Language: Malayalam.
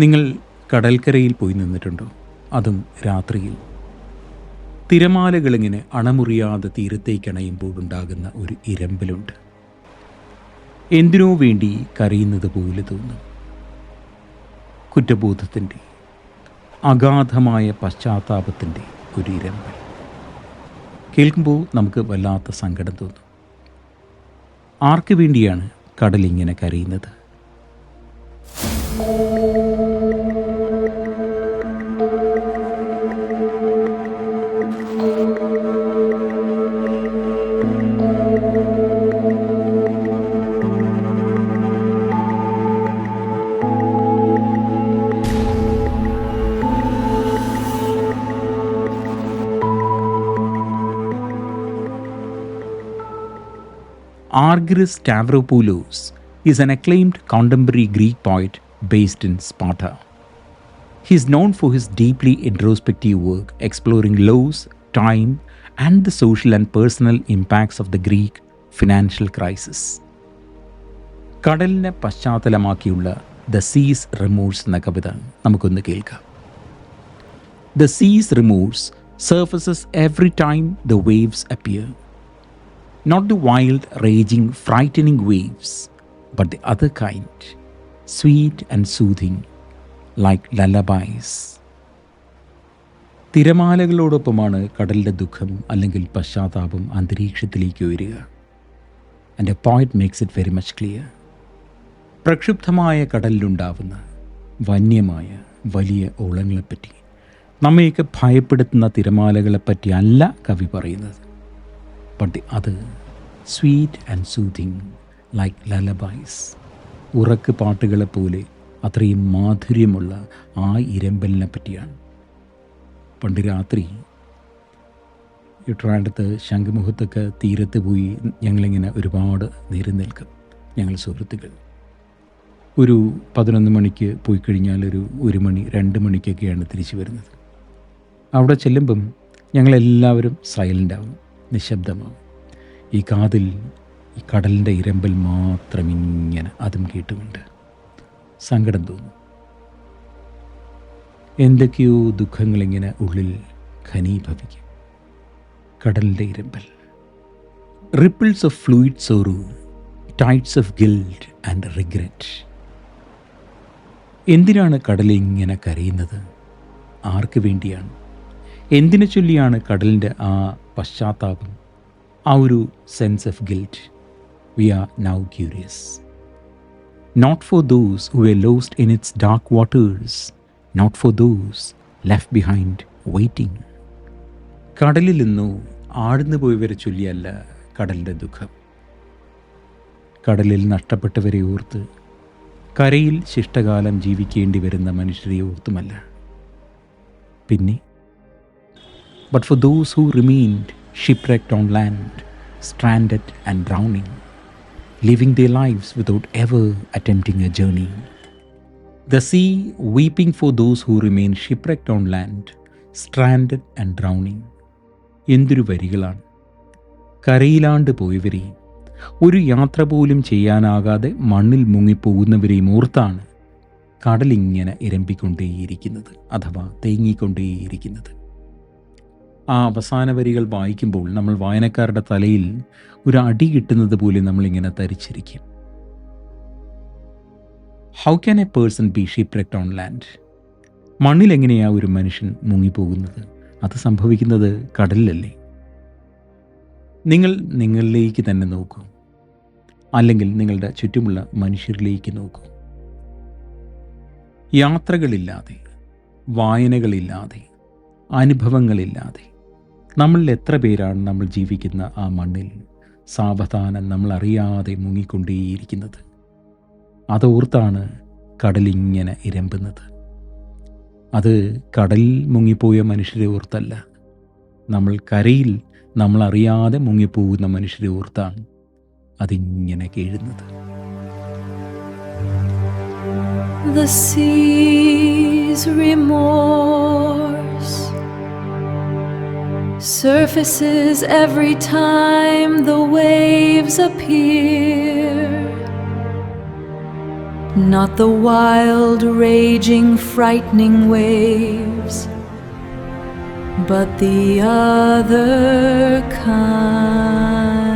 നിങ്ങൾ കടൽക്കരയിൽ പോയി നിന്നിട്ടുണ്ടോ? അതും രാത്രിയിൽ. തിരമാലകളിങ്ങനെ അണമുറിയാതെ തീരത്തേക്കണയുമ്പോഴുണ്ടാകുന്ന ഒരു ഇരമ്പലുണ്ട്. എന്തിനോ വേണ്ടി കരയുന്നത് പോലെ തോന്നും. കുറ്റബോധത്തിൻ്റെ, അഗാധമായ പശ്ചാത്താപത്തിൻ്റെ ഒരു ഇരമ്പൽ. കേൾക്കുമ്പോൾ നമുക്ക് വല്ലാത്ത സങ്കടം തോന്നും. ആർക്ക് വേണ്ടിയാണ് കടലിങ്ങനെ കരയുന്നത്? Argyris Stavropoulos is an acclaimed contemporary Greek poet based in Sparta. He is known for his deeply introspective work exploring laws, time, and the social and personal impacts of the Greek financial crisis. കടലിനെ പശ്ചാത്തലമാക്കിയുള്ള ദ സീസ് റിമൂവ്സ് എന്ന കവിത നമുക്കൊന്ന് കേൾക്കാം. The seas removes surfaces every time the waves appear. Not the wild, raging, frightening waves, but the other kind, sweet and soothing, like lullabies. തിരമാലകളോടൊപ്പമാണ് കടലിൻ്റെ ദുഃഖം അല്ലെങ്കിൽ പശ്ചാത്താപം അന്തരീക്ഷത്തിലേക്ക് ഉയരുക. And a poet makes it very much clear. പ്രക്ഷുബ്ധമായ കടലിലുണ്ടാവുന്ന വന്യമായ വലിയ ഓളങ്ങളെപ്പറ്റി, നമ്മയൊക്കെ ഭയപ്പെടുത്തുന്ന തിരമാലകളെപ്പറ്റി അല്ല കവി പറയുന്നത്. But the other, sweet and soothing, like lullabies. ഉറക്ക് പാട്ടുകളെപ്പോലെ അത്രയും മാധുര്യമുള്ള ആ ഇരമ്പലിനെ പറ്റിയാണ്. പണ്ട് രാത്രി ട്രിവാൻഡ്രത്ത് ശംഖുമുഖത്തൊക്കെ തീരത്ത് പോയി ഞങ്ങളിങ്ങനെ ഒരുപാട് നേരം നിൽക്കും. ഞങ്ങൾ സുഹൃത്തുക്കൾ ഒരു 11 മണിക്ക് പോയി കഴിഞ്ഞാൽ ഒരു 1 മണി 2 മണിക്കൊക്കെയാണ് തിരിച്ചു വരുന്നത്. അവിടെ ചെല്ലുമ്പം ഞങ്ങളെല്ലാവരും സൈലൻ്റാവും, നിശബ്ദമാവും. ഈ കാതിൽ ഈ കടലിൻ്റെ ഇരമ്പൽ മാത്രം ഇങ്ങനെ അതും കേട്ടുകൊണ്ട് സങ്കടം തോന്നും. എന്തൊക്കെയോ ദുഃഖങ്ങളിങ്ങനെ ഉള്ളിൽ ഘനീഭവിക്കും. കടലിൻ്റെ ഇരമ്പൽ. Ripples of fluid sorrow, tides of guilt and regret. എന്തിനാണ് കടലിങ്ങനെ കരയുന്നത്? ആർക്ക് വേണ്ടിയാണ്? എന്തിനെ ചൊല്ലിയാണ് കടലിൻ്റെ ആ പശ്ചാത്താപം, ആ ഒരു sense of guilt? We are now curious. Not for those who were lost in its dark waters, not for those left behind waiting. കടലിൽ നിന്നു ആഴ്ന്നു പോയവരെ ചൊല്ലിയല്ല കടലിൻ്റെ ദുഃഖം. കടലിൽ നഷ്ടപ്പെട്ടവരെ ഓർത്ത്, കരയിൽ ശിഷ്ടകാലം ജീവിക്കേണ്ടി വരുന്ന മനുഷ്യരെ ഓർത്തുമല്ല. പിന്നെ but for those who remained shipwrecked on land, stranded and drowning, living their lives without ever attempting a journey. The sea weeping for those who remain shipwrecked on land, stranded and drowning. എന്തൊരു വരികളാണ്! കരയിലാണ്ട് പോയവരെയും ഒരു യാത്ര പോലും ചെയ്യാനാകാതെ മണ്ണിൽ മുങ്ങിപ്പോകുന്നവരെയും ഓർത്താണ് കടലിങ്ങനെ ഇരമ്പിക്കൊണ്ടേയിരിക്കുന്നത്, അഥവാ തേങ്ങിക്കൊണ്ടേയിരിക്കുന്നത്. ആ അവസാന വരികൾ വായിക്കുമ്പോൾ നമ്മൾ വായനക്കാരുടെ തലയിൽ ഒരു അടി കിട്ടുന്നത് പോലെ നമ്മളിങ്ങനെ തരിച്ചിരിക്കും. How can a person be shipwrecked on land? മണ്ണിലെങ്ങനെയാണ് ഒരു മനുഷ്യൻ മുങ്ങിപ്പോകുന്നത്? അത് സംഭവിക്കുന്നത് കടലിലല്ലേ? നിങ്ങൾ നിങ്ങളിലേക്ക് തന്നെ നോക്കൂ, അല്ലെങ്കിൽ നിങ്ങളുടെ ചുറ്റുമുള്ള മനുഷ്യരിലേക്ക് നോക്കൂ. യാത്രകളില്ലാതെ, വായനകളില്ലാതെ, അനുഭവങ്ങളില്ലാതെ നമ്മളിൽ എത്ര പേരാണ് നമ്മൾ ജീവിക്കുന്ന ആ മണ്ണിൽ സാവധാനം നമ്മളറിയാതെ മുങ്ങിക്കൊണ്ടേയിരിക്കുന്നത്? അതോർത്താണ് കടലിങ്ങനെ ഇരമ്പുന്നത്. അത് കടലിൽ മുങ്ങിപ്പോയ മനുഷ്യരെ ഓർത്തല്ല, നമ്മൾ കരയിൽ നമ്മളറിയാതെ മുങ്ങിപ്പോകുന്ന മനുഷ്യരെ ഓർത്താണ് അതിങ്ങനെ കേഴുന്നത്. The sea's remorse surfaces every time the waves appear. not the wild, raging, frightening waves, but the other kind.